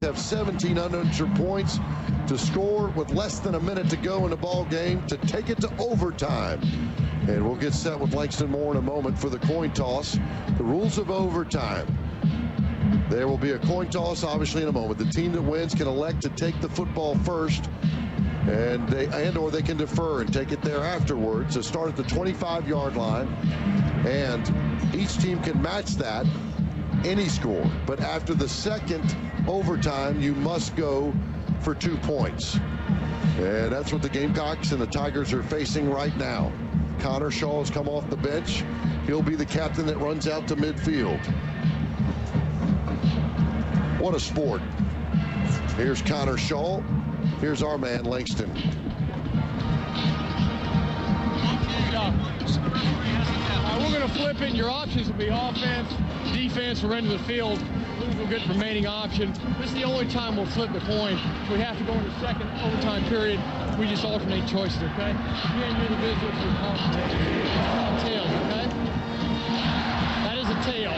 Have 17 unanswered points to score with less than a minute to go in the ball game to take it to overtime. And we'll get set with Langston Moore in a moment for the coin toss. The rules of overtime. There will be a coin toss, obviously, in a moment. The team that wins can elect to take the football first, or they can defer and take it there afterwards. So start at the 25-yard line, and each team can match that, any score. But after the second overtime, you must go for 2 points. And that's what the Gamecocks and the Tigers are facing right now. Connor Shaw has come off the bench. He'll be the captain that runs out to midfield. What a sport. Here's Connor Shaw. Here's our man, Langston. We're going to flip it. Your options will be offense, defense, or into the field. We'll get the remaining option. This is the only time we'll flip the coin. If we have to go into the second overtime period, we just alternate choices, okay? You and you're the visitors for tails, okay? That is a tail,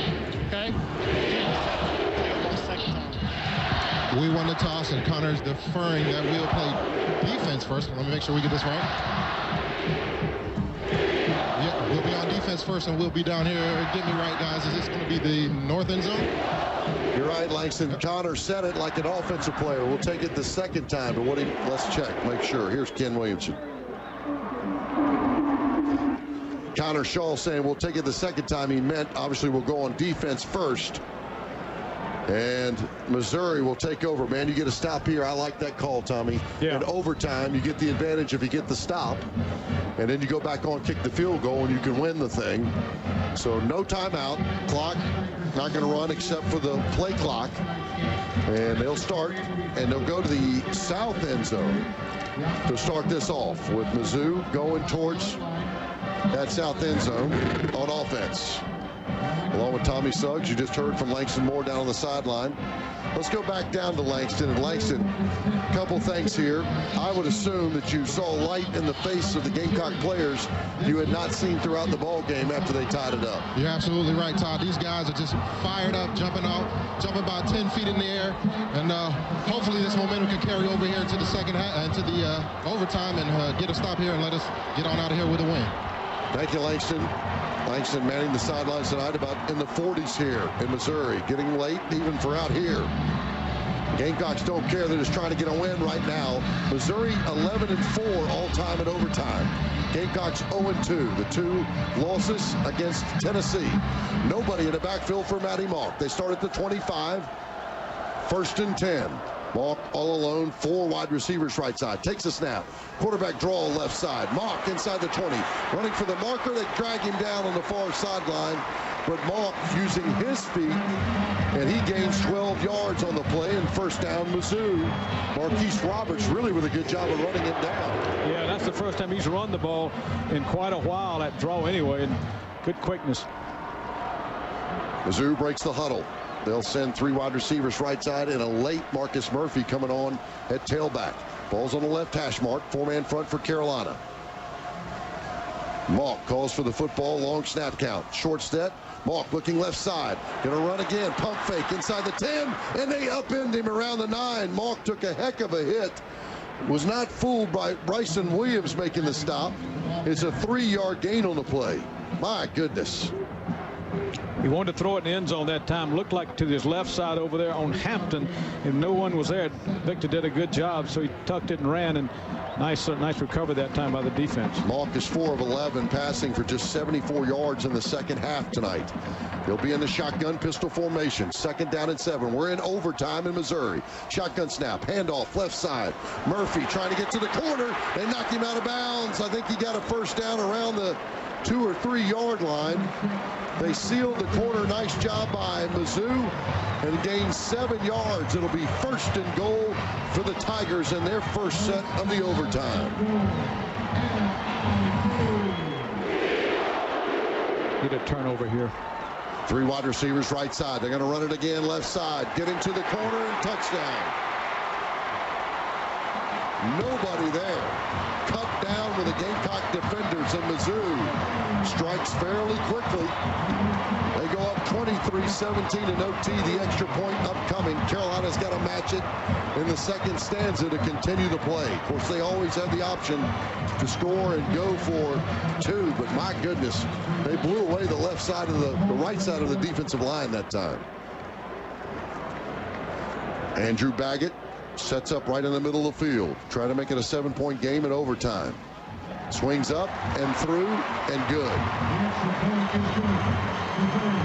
okay? We won the toss, and Connor's deferring that we'll play defense first. Let me make sure we get this right. Yeah, we'll be on defense first, and we'll be down here. Get me right, guys. Is this going to be the north end zone? You're right, Langston. Connor said it like an offensive player. We'll take it the second time, but let's check, make sure. Here's Ken Williamson. Connor Shaw saying we'll take it the second time. He meant, obviously, we'll go on defense first. And Missouri will take over. Man, you get a stop here. I like that call, Tommy. Yeah. In overtime, you get the advantage if you get the stop. And then you go back on, kick the field goal, and you can win the thing. So no timeout. Clock not going to run except for the play clock. And they'll start, and they'll go to the south end zone to start this off with Mizzou going towards that south end zone on offense. Along with Tommy Suggs, you just heard from Langston Moore down on the sideline. Let's go back down to Langston. And Langston, a couple things here. I would assume that you saw light in the face of the Gamecock players you had not seen throughout the ball game after they tied it up. You're absolutely right, Todd. These guys are just fired up, jumping about 10 feet in the air. And hopefully this momentum can carry over here into the second half, into the overtime, and get a stop here and let us get on out of here with a win. Thank you, Langston. Langston manning the sidelines tonight, about in the 40s here in Missouri. Getting late even for out here. Gamecocks don't care. They're just trying to get a win right now. Missouri 11-4 all-time in overtime. Gamecocks 0-2. The 2 losses against Tennessee. Nobody in the backfield for Matty Mock. They start at the 25. 1st and 10. Mock all alone, 4 wide receivers right side. Takes a snap. Quarterback draw left side. Mock inside the 20. Running for the marker. They drag him down on the far sideline. But Mock using his feet, and he gains 12 yards on the play, and first down Mizzou. Marquise Roberts really with a good job of running him down. Yeah, that's the first time he's run the ball in quite a while, that draw anyway, and good quickness. Mizzou breaks the huddle. They'll send 3 wide receivers right side, and a late Marcus Murphy coming on at tailback. Ball's on the left hash mark. 4-man front for Carolina. Mock calls for the football. Long snap count. Short step. Mock looking left side. Going to run again. Pump fake inside the 10, and they upend him around the 9. Mock took a heck of a hit. Was not fooled by Bryson Williams making the stop. It's a 3-yard gain on the play. My goodness. He wanted to throw it in the end zone that time. Looked like to his left side over there on Hampton, and no one was there. Victor did a good job, so he tucked it and ran, and nice recovery that time by the defense. Mock is 4 of 11, passing for just 74 yards in the second half tonight. He'll be in the shotgun pistol formation. 2nd down and 7. We're in overtime in Missouri. Shotgun snap, handoff, left side. Murphy trying to get to the corner. They knocked him out of bounds. I think he got a first down around the 2 or 3 yard line. They sealed the corner. Nice job by Mizzou, and gained 7 yards. It'll be 1st and goal for the Tigers in their first set of the overtime. Get a turnover here. 3 wide receivers right side. They're going to run it again left side. Get into the corner and touchdown. Nobody there. Cut down of the Gamecock defenders in Mizzou. Strikes fairly quickly. They go up 23-17 in OT. The extra point upcoming. Carolina's got to match it in the second stanza to continue the play. Of course, they always have the option to score and go for two, but my goodness, they blew away the left side of the right side of the defensive line that time. Andrew Baggett sets up right in the middle of the field. Try to make it a 7-point game in overtime. Swings up and through and good.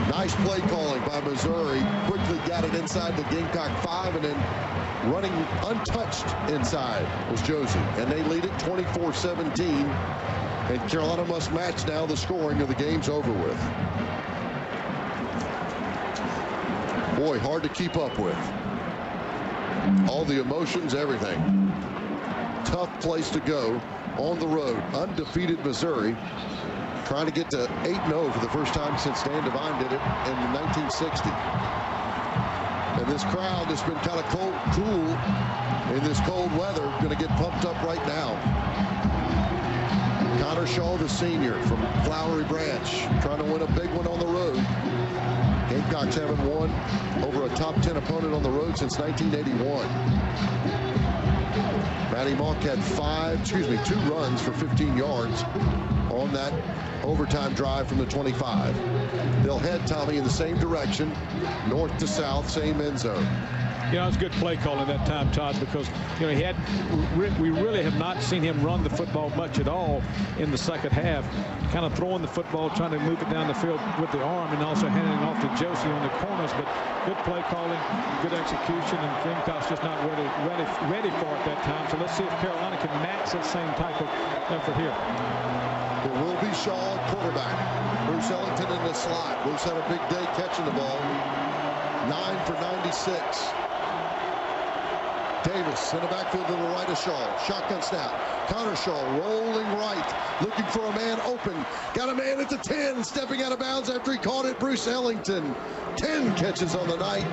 Nice play calling by Missouri. Quickly got it inside the Gamecock 5, and then running untouched inside was Josie. And they lead it 24-17. And Carolina must match now. The scoring of the game's over with. Boy, hard to keep up with. All the emotions, everything. Tough place to go on the road. Undefeated Missouri, trying to get to 8-0 for the first time since Dan Devine did it in 1960. And this crowd has been kind of cool in this cold weather. Going to get pumped up right now. Connor Shaw, the senior from Flowery Branch, trying to win a big one on the road. Gamecocks haven't won over a top 10 opponent on the road since 1981. Matty Mock had 2 runs for 15 yards on that overtime drive from the 25. They'll head, Tommy, in the same direction, north to south, same end zone. You know, it's good play calling that time, Todd, because, you know, we really have not seen him run the football much at all in the second half. Kind of throwing the football, trying to move it down the field with the arm, and also handing it off to Josie on the corners. But good play calling, good execution, and Gamecocks just not ready for it that time. So let's see if Carolina can match that same type of effort here. It will be Shaw, quarterback. Bruce Ellington in the slot. Bruce had a big day catching the ball. 9 for 96. Davis in the backfield to the right of Shaw. Shotgun snap. Connor Shaw rolling right. Looking for a man open. Got a man at the 10. Stepping out of bounds after he caught it. Bruce Ellington. 10 catches on the night.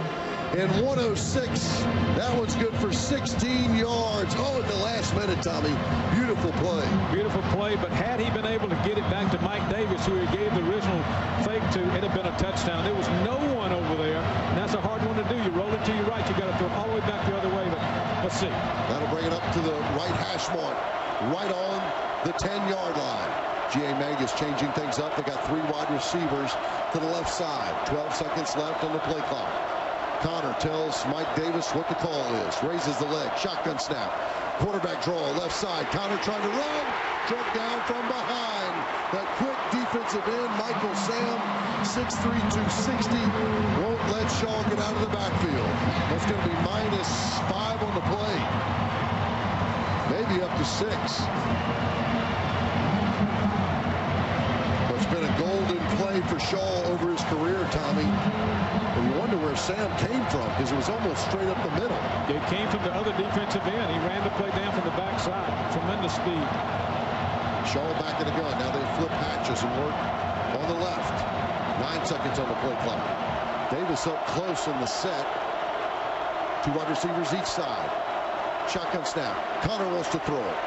And 106. That one's good for 16 yards. Oh, at the last minute, Tommy. Beautiful play. Beautiful play, but had he been able to get it back to Mike Davis, who he gave the original fake to, it'd have been a touchdown. There was no one over there, and that's a hard one to do. You roll it to your right. You got to throw it all the way back the other way, but let's see. That'll bring it up to the right hash mark, right on the 10-yard line. G.A. Mangus changing things up. They got 3 wide receivers to the left side. 12 seconds left on the play clock. Connor tells Mike Davis what the call is. Raises the leg. Shotgun snap. Quarterback draw. Left side. Connor trying to run. Struck down from behind. That quick defensive end. Michael Sam, 6'3", 260. Won't let Shaw get out of the backfield. That's going to be -5 on the play. Maybe up to 6. It's been a golden play for Shaw over his career, Tommy. And you wonder where Sam came from, because it was almost straight up the middle. It came from the other defensive end. He ran the play down from the backside. Tremendous speed. Shaw back in the gun. Now they flip patches and work on the left. 9 seconds on the play clock. Davis up close in the set. 2 wide receivers each side. Shotgun snap. Connor wants to throw it.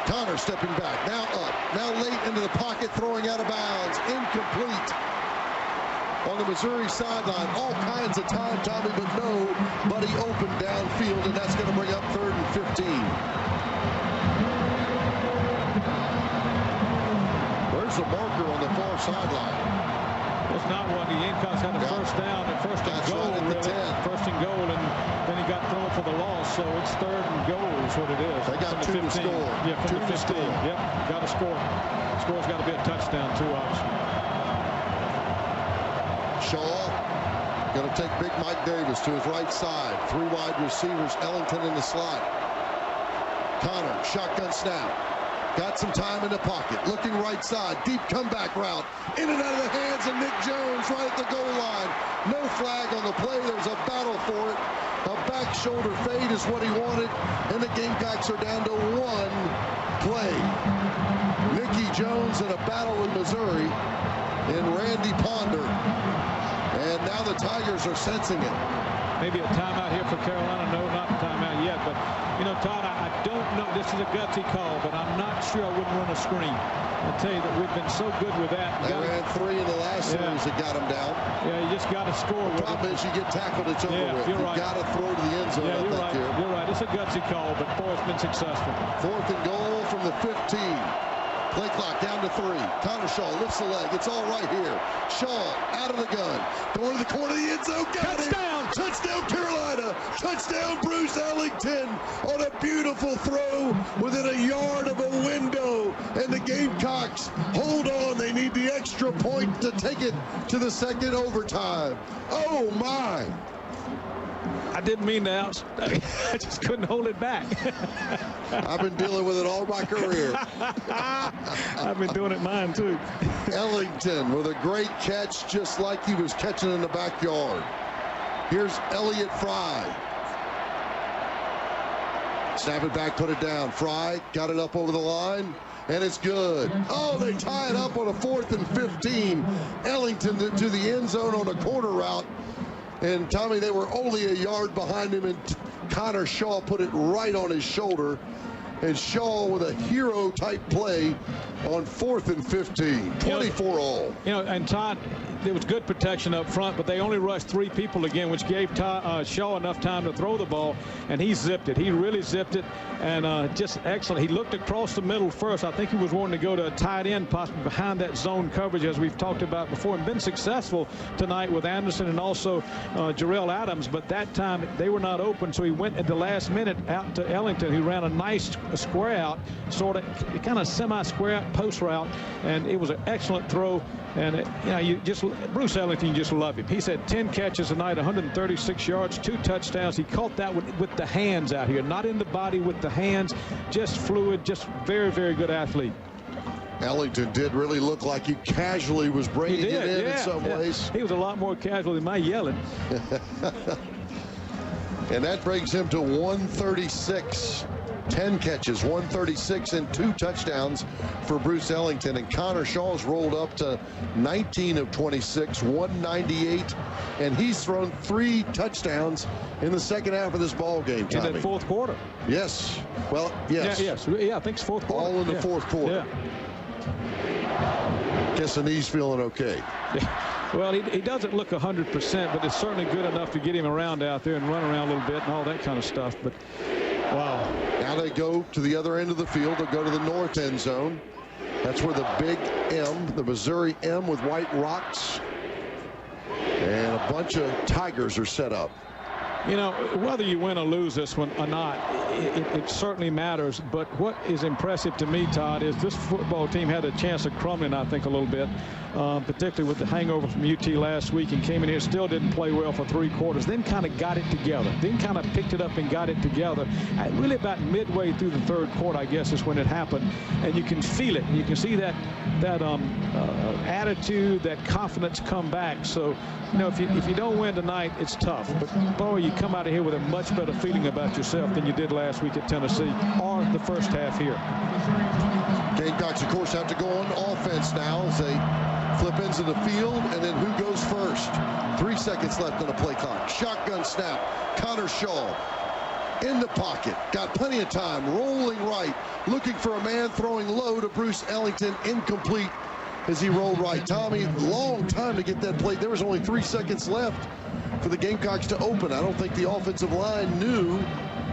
Connor stepping back. Now up. Now late into the pocket, throwing out of bounds. Incomplete. On the Missouri sideline, all kinds of time, Tommy, but nobody open downfield, and that's going to bring up 3rd and 15. Where's the marker on the far sideline? There's not one. The Gamecocks had a first down and first and goal. Right at the 10. First and goal, and then he got thrown for the loss, so it's 3rd and goal is what it is. They got 2 to score. Yeah, from the 15. Yep, got to score. Score's got to be a touchdown, too, obviously. Shaw going to take big Mike Davis to his right side. 3 wide receivers. Ellington in the slot. Connor, shotgun snap. Got some time in the pocket. Looking right side. Deep comeback route. In and out of the hands of Nick Jones right at the goal line. No flag on the play. There's a battle for it. A back shoulder fade is what he wanted. And the Gamecocks are down to 1 play. Nicky Jones in a battle in Missouri. And Randy Ponder. And now the Tigers are sensing it. Maybe a timeout here for Carolina. No, not a timeout yet. But, you know, Todd, I don't know. This is a gutsy call, but I'm not sure I wouldn't run a screen. I tell you that we've been so good with that. They ran 3 in the last series that got them down. Yeah, you just got to score. The problem is you get tackled, it's over with. You've got to throw to the end zone. Yeah, you're right. You're right. It's a gutsy call, but boy, it's been successful. 4th and goal from the 15. Play clock down to 3. Connor Shaw lifts the leg. It's all right here. Shaw out of the gun. Going to the corner of the end zone. Got Touchdown! It. Touchdown, Carolina. Touchdown, Bruce Ellington on a beautiful throw within a yard of a window. And the Gamecocks hold on. They need the extra point to take it to the second overtime. Oh, my. I didn't mean to out. I just couldn't hold it back. I've been dealing with it all my career. I've been doing it mine, too. Ellington with a great catch, just like he was catching in the backyard. Here's Elliot Fry. Snap it back, put it down. Fry got it up over the line, and it's good. Oh, they tie it up on a 4th and 15. Ellington to the end zone on a corner route. And, Tommy, they were only a yard behind him, and Connor Shaw put it right on his shoulder. And Shaw with a hero-type play on 4th and 15, 24 all. You know, and Todd, there was good protection up front, but they only rushed 3 people again, which gave Shaw enough time to throw the ball, and he zipped it. He really zipped it, and just excellent. He looked across the middle first. I think he was wanting to go to a tight end, possibly behind that zone coverage, as we've talked about before, and been successful tonight with Anderson and also Jarrell Adams, but that time they were not open, so he went at the last minute out to Ellington, who ran a nice square out, sort of kind of semi-square out post route, and it was an excellent throw. And you know, Bruce Ellington, you just love him. He's had 10 catches tonight, 136 yards, 2 touchdowns. He caught that with the hands out here, not in the body, with the hands, just fluid, just very, very good athlete. Ellington did really look like he casually was bringing it in some ways. He was a lot more casual than my yelling. And that brings him to 136. 10 catches, 136, and 2 touchdowns for Bruce Ellington. And Connor Shaw's rolled up to 19 of 26, 198, and he's thrown 3 touchdowns in the second half of this ball game, Tommy. In the 4th quarter. Yes. Well, yes. Yeah, I think it's 4th quarter. All in the 4th quarter. Yeah. Guessing he's feeling okay. Well, he doesn't look 100%, but it's certainly good enough to get him around out there and run around a little bit and all that kind of stuff. But wow. Now they go to the other end of the field. They'll go to the north end zone. That's where the big M, the Missouri M with white rocks, and a bunch of Tigers are set up. You know, whether you win or lose this one or not, it certainly matters. But what is impressive to me, Todd, is this football team had a chance of crumbling, I think, a little bit, particularly with the hangover from UT last week, and came in here, still didn't play well for 3 quarters, then kind of got it together, then kind of picked it up and got it together. Really about midway through the 3rd quarter, I guess, is when it happened, and you can feel it. You can see that attitude, that confidence come back. So, you know, if you don't win tonight, it's tough. But boy, you come out of here with a much better feeling about yourself than you did last week at Tennessee, or the first half here. Gamecocks, of course, have to go on offense now as they flip ends of the field, and then who goes first? 3 seconds left on the play clock. Shotgun snap. Connor Shaw in the pocket. Got plenty of time. Rolling right. Looking for a man, throwing low to Bruce Ellington. Incomplete as he rolled right. Tommy, long time to get that play. There was only 3 seconds left for the Gamecocks to open. I don't think the offensive line knew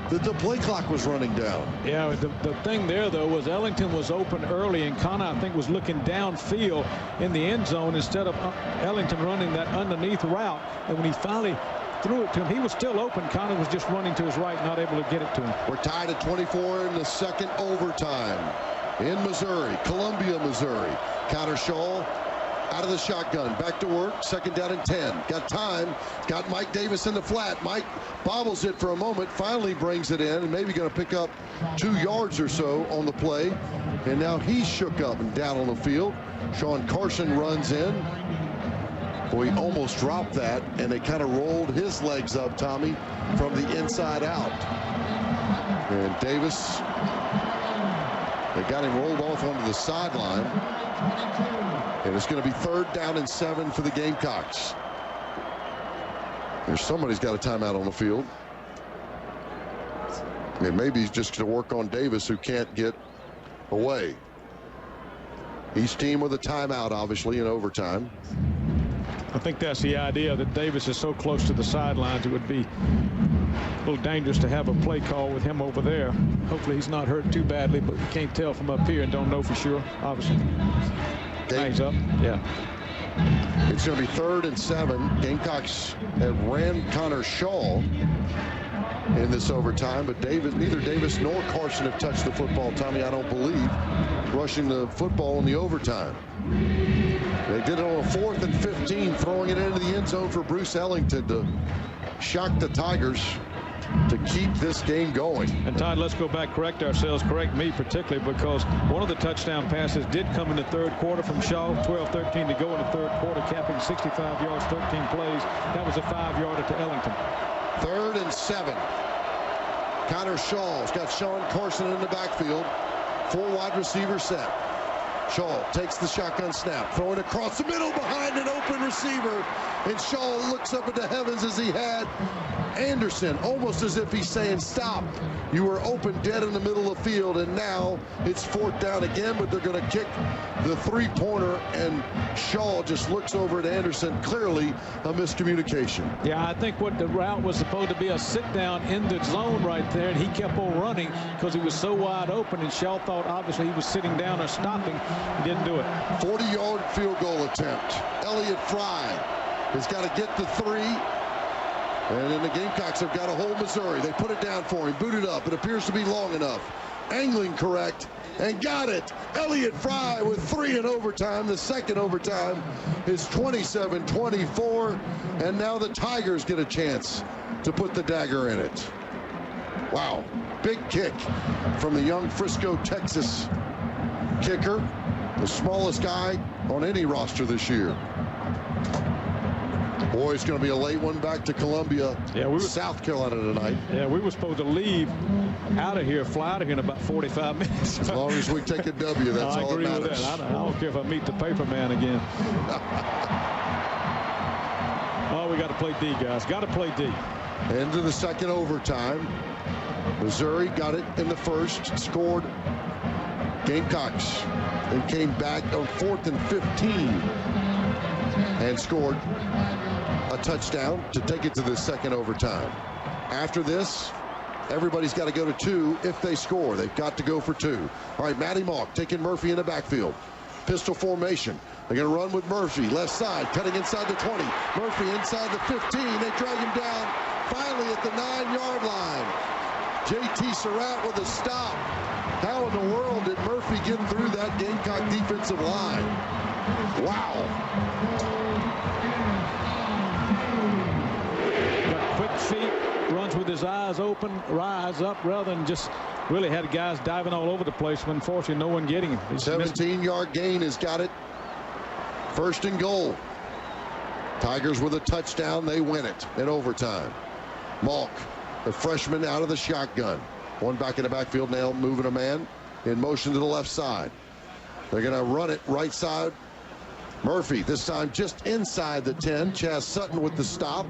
that the play clock was running down. Yeah, the thing there, though, was Ellington was open early, and Connor, I think, was looking downfield in the end zone instead of Ellington running that underneath route. And when he finally threw it to him, he was still open. Connor was just running to his right, not able to get it to him. We're tied at 24 in the second overtime in Missouri, Columbia, Missouri. Connor Shaw out of the shotgun, back to work, 2nd down and 10. Got time, got Mike Davis in the flat. Mike bobbles it for a moment, finally brings it in, and maybe going to pick up 2 yards or so on the play. And now he's shook up and down on the field. Sean Carson runs in. Boy, he almost dropped that, and they kind of rolled his legs up, Tommy, from the inside out. And Davis, they got him rolled off onto the sideline. And it's going to be 3rd down and 7 for the Gamecocks. There's somebody's got a timeout on the field. And maybe he's just going to work on Davis, who can't get away. Each team with a timeout, obviously, in overtime. I think that's the idea, that Davis is so close to the sidelines, it would be a little dangerous to have a play call with him over there. Hopefully he's not hurt too badly, but we can't tell from up here and don't know for sure, obviously. Hangs up. Yeah. It's going to be 3rd and 7. Gamecocks have ran Connor Shaw in this overtime, but neither Davis nor Carson have touched the football, Tommy, I don't believe, rushing the football in the overtime. They did it on a 4th and 15, throwing it into the end zone for Bruce Ellington to shock the Tigers to keep this game going. And Todd, let's go back, correct ourselves, correct me particularly, because one of the touchdown passes did come in the 3rd quarter from Shaw, 12-13 to go in the 3rd quarter, capping 65 yards, 13 plays. That was a 5-yarder to Ellington. 3rd and 7. Connor Shaw's got Sean Carson in the backfield. 4 wide receiver set. Shaw takes the shotgun snap, throwing across the middle behind an open receiver, and Shaw looks up into heavens as he had Anderson, almost as if he's saying, stop, you were open dead in the middle of the field, and now it's 4th down again, but they're going to kick the 3-pointer, and Shaw just looks over at Anderson, clearly a miscommunication. Yeah, I think what the route was supposed to be a sit down in the zone right there, and he kept on running because he was so wide open, and Shaw thought obviously he was sitting down or stopping. He didn't do it. 40-yard field goal attempt. Elliot Fry has got to get the 3. And then the Gamecocks have got to hold Missouri. They put it down for him, booted up. It appears to be long enough. Angling correct, and got it. Elliot Fry with 3 in overtime. The second overtime is 27-24. And now the Tigers get a chance to put the dagger in it. Wow. Big kick from the young Frisco, Texas kicker. The smallest guy on any roster this year. Boy, it's going to be a late one back to Columbia, South Carolina tonight. Yeah, we were supposed to leave out of here, fly out of here in about 45 minutes. As long as we take a W, that's all that matters. I agree with that. I don't care if I meet the paper man again. Oh, we got to play D, guys. Got to play D. Into the second overtime. Missouri got it in the first, scored. Gamecocks and came back on 4th and 15 and scored a touchdown to take it to the second overtime. After this, everybody's got to go to 2 if they score. They've got to go for 2. All right, Matty Mock taking Murphy in the backfield. Pistol formation. They're going to run with Murphy. Left side, cutting inside the 20. Murphy inside the 15. They drag him down finally at the 9-yard line. J.T. Surratt with a stop. How in the world did Murphy get through that Gamecock defensive line? Wow. Got quick feet, runs with his eyes open, rise up, rather than just really had guys diving all over the place. But unfortunately, no one getting him. 17-yard gain has got it. 1st and goal. Tigers with a touchdown. They win it in overtime. Malk, the freshman, out of the shotgun. One back in the backfield now, moving a man in motion to the left side. They're going to run it right side. Murphy, this time just inside the 10. Chaz Sutton with the stop.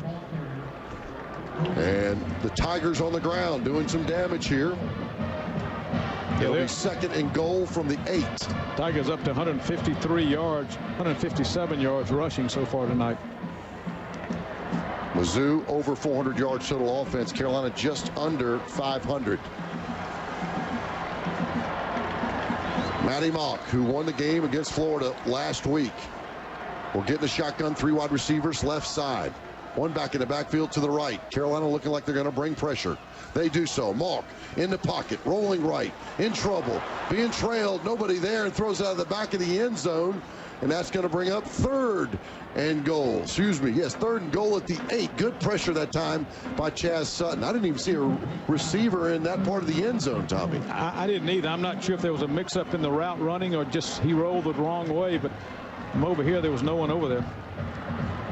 And the Tigers on the ground doing some damage here. It'll be 2nd and goal from the 8. Tigers up to 153 yards, 157 yards rushing so far tonight. Mizzou over 400 yards total offense. Carolina just under 500. Matty Mock, who won the game against Florida last week, will get in the shotgun. 3 wide receivers left side. One back in the backfield to the right. Carolina looking like they're going to bring pressure. They do so. Mock in the pocket, rolling right, in trouble, being trailed. Nobody there, and throws out of the back of the end zone. And that's going to bring up 3rd and goal. Excuse me. Yes, 3rd and goal at the 8. Good pressure that time by Chaz Sutton. I didn't even see a receiver in that part of the end zone, Tommy. I didn't either. I'm not sure if there was a mix-up in the route running or just he rolled the wrong way. But from over here, there was no one over there.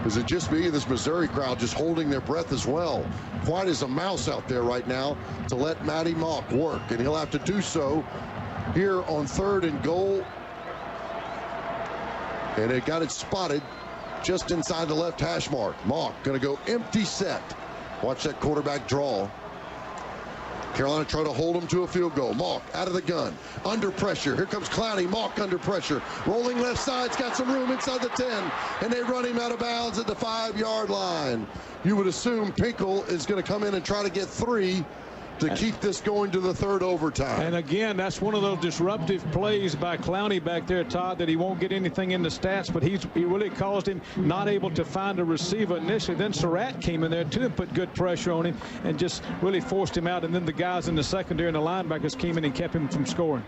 Is it just me, this Missouri crowd just holding their breath as well? Quiet as a mouse out there right now to let Matty Mock work. And he'll have to do so here on 3rd and goal. And they got it spotted just inside the left hash mark. Mock going to go empty set. Watch that quarterback draw. Carolina trying to hold him to a field goal. Mock out of the gun. Under pressure. Here comes Clowney. Mock under pressure. Rolling left side's got some room inside the 10. And they run him out of bounds at the 5-yard line. You would assume Pinkel is going to come in and try to get 3 to keep this going to the 3rd overtime. And again, that's one of those disruptive plays by Clowney back there, Todd, that he won't get anything in the stats, but he really caused him not able to find a receiver initially. Then Surratt came in there too and put good pressure on him and just really forced him out. And then the guys in the secondary and the linebackers came in and kept him from scoring.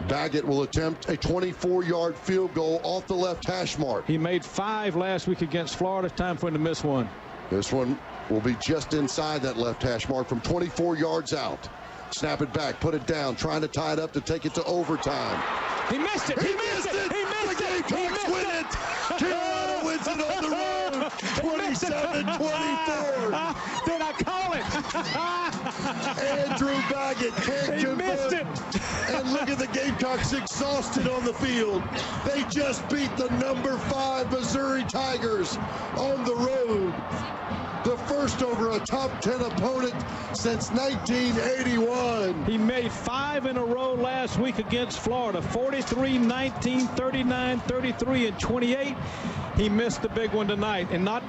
Baggett will attempt a 24-yard field goal off the left hash mark. He made 5 last week against Florida. Time for him to miss one. This one will be just inside that left hash mark from 24 yards out. Snap it back, put it down, trying to tie it up to take it to overtime. He missed it. He missed it. He missed the it. Gamecocks win it. Carolina wins it on the road. 27-24. Did I call it? Andrew Baggett can't convert. It. And look at the Gamecocks exhausted on the field. They just beat the number 5 Missouri Tigers on the road. The first over a top 10 opponent since 1981. He made 5 in a row last week against Florida. 43, 19, 39, 33, and 28. He missed the big one tonight, and not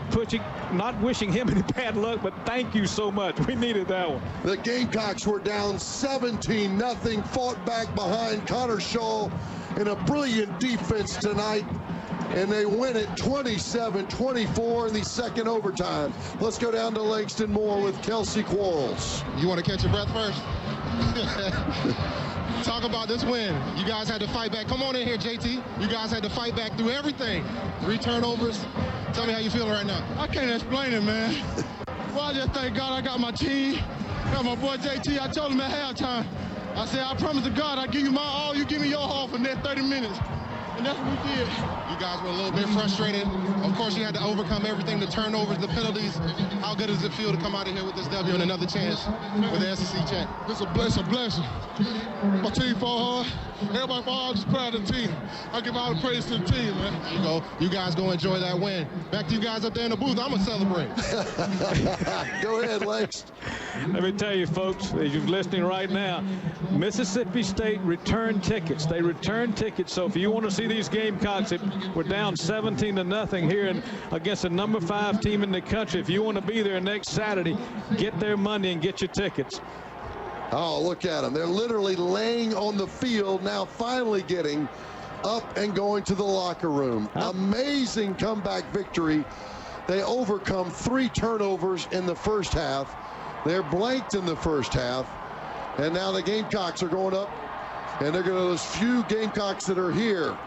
wishing him any bad luck, but thank you so much. We needed that one. The Gamecocks were down 17-0, fought back behind Connor Shaw in a brilliant defense tonight. And they win it 27-24 in the 2nd overtime. Let's go down to Langston Moore with Kelsey Quarles. You want to catch your breath first? Talk about this win. You guys had to fight back. Come on in here, JT. You guys had to fight back through everything. 3 turnovers. Tell me how you feeling right now. I can't explain it, man. Well, I just thank God I got my team. Got my boy JT. I told him at halftime. I said, I promise to God, I give you my all. You give me your all for the next 30 minutes. And that's what we did. You guys were a little bit frustrated. Of course, you had to overcome everything, the turnovers, the penalties. How good does it feel to come out of here with this W and another chance with the SEC champ? It's a blessing. My team fought hard. Everybody fought hard. Just proud of the team. I give all the praise to the team, man. There you go. You guys go enjoy that win. Back to you guys up there in the booth. I'm going to celebrate. Go ahead, Lex. Let me tell you, folks, as you're listening right now, Mississippi State returned tickets. They returned tickets. So if you want to see these Gamecocks, we're down 17-0 here against the number 5 team in the country. If you want to be there next Saturday, get there Monday and get your tickets. Oh, look at them. They're literally laying on the field now, finally getting up and going to the locker room. Amazing comeback victory. They overcome 3 turnovers in the first half. They're blanked in the first half. And now the Gamecocks are going up, and they're going to those few Gamecocks that are here.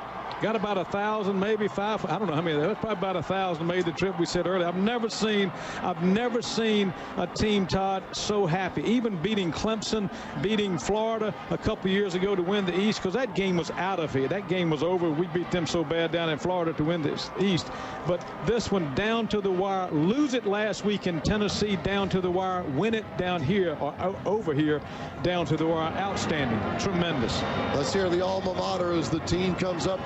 Got about 1,000, maybe 5. I don't know how many. That's probably about 1,000 made the trip we said earlier. I've never seen a team, Todd, so happy. Even beating Clemson, beating Florida a couple years ago to win the East, because that game was out of here. That game was over. We beat them so bad down in Florida to win the East. But this one down to the wire. Lose it last week in Tennessee down to the wire. Win it down here or over here down to the wire. Outstanding. Tremendous. Let's hear the alma mater as the team comes up.